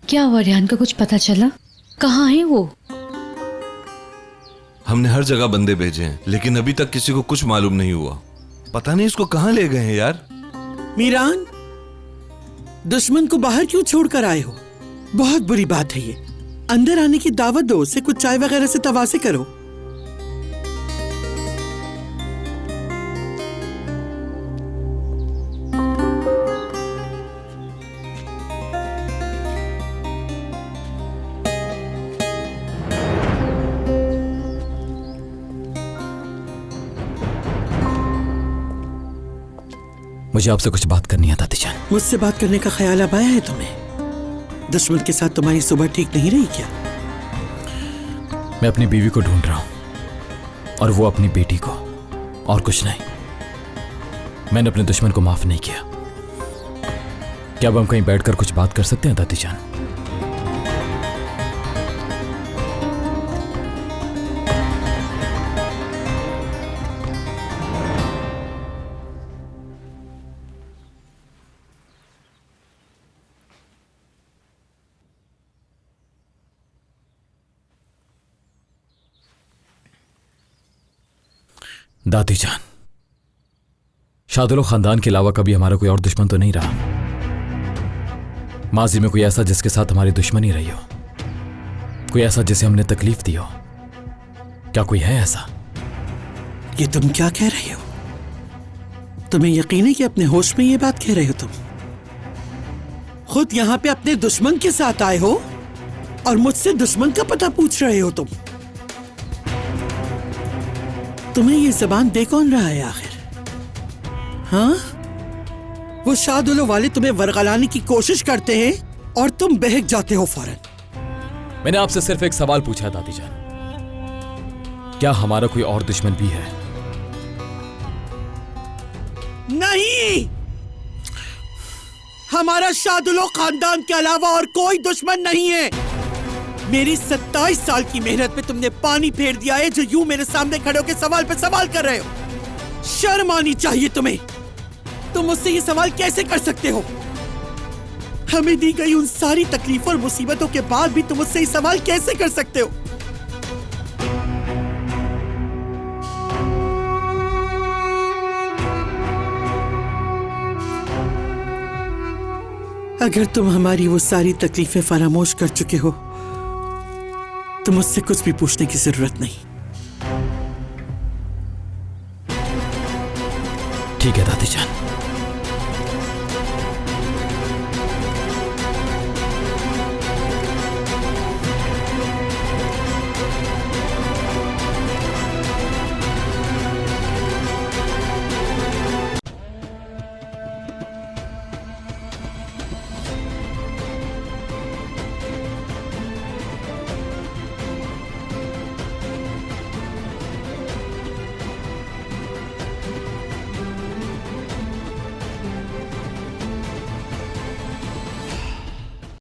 क्या हुआ रेहान का कुछ पता चला? कहाँ है वो? हमने हर जगह बंदे भेजे हैं लेकिन अभी तक किसी को कुछ मालूम नहीं हुआ। पता नहीं इसको कहाँ ले गए हैं यार। मीरान, दुश्मन को बाहर क्यों छोड़कर आए हो? बहुत बुरी बात है ये। अंदर आने की दावत दो, उसे कुछ चाय वगैरह से तवासे करो। मुझे आपसे कुछ बात करनी है दादी जान। मुझसे बात करने का ख्याल अब आया है तुम्हें? दुश्मन के साथ तुम्हारी सुबह ठीक नहीं रही क्या? मैं अपनी बीवी को ढूंढ रहा हूं और वो अपनी बेटी को, और कुछ नहीं। मैंने अपने दुश्मन को माफ नहीं किया। क्या अब हम कहीं बैठकर कुछ बात कर सकते हैं दादी जान? दादी जान, शादुलो खानदान के अलावा कभी हमारा कोई और दुश्मन तो नहीं रहा। माजी में कोई ऐसा जिसके साथ हमारी दुश्मनी रही हो, कोई ऐसा जिसे हमने तकलीफ दी हो? क्या कोई है ऐसा? ये तुम क्या कह रहे हो? तुम्हें यकीन है कि अपने होश में ये बात कह रहे हो? तुम खुद यहाँ पे अपने दुश्मन के साथ आए हो और मुझसे दुश्मन का पता पूछ रहे हो? तुम्हें ये जबान दे कौन रहा है आखिर? हाँ, वो शादुलो वाले तुम्हें वरगलाने की कोशिश करते हैं और तुम बहक जाते हो फौरन। मैंने आपसे सिर्फ एक सवाल पूछा है दादी जान, क्या हमारा कोई और दुश्मन भी है? नहीं, हमारा शादुलो खानदान के अलावा और कोई दुश्मन नहीं है। मेरी 27 साल की मेहनत पे तुमने पानी फेर दिया है, जो यूं मेरे सामने खड़े होकर सवाल पे सवाल कर रहे हो। शर्म आनी चाहिए तुम्हें। तुम मुझसे ये सवाल कैसे कर सकते हो? हमें दी गई उन सारी तकलीफों और मुसीबतों के बाद भी तुम मुझसे ये सवाल कैसे कर सकते हो? अगर तुम हमारी वो सारी तकलीफें फरामोश कर चुके हो तो मुझसे कुछ भी पूछने की जरूरत नहीं। ठीक है दादी जान।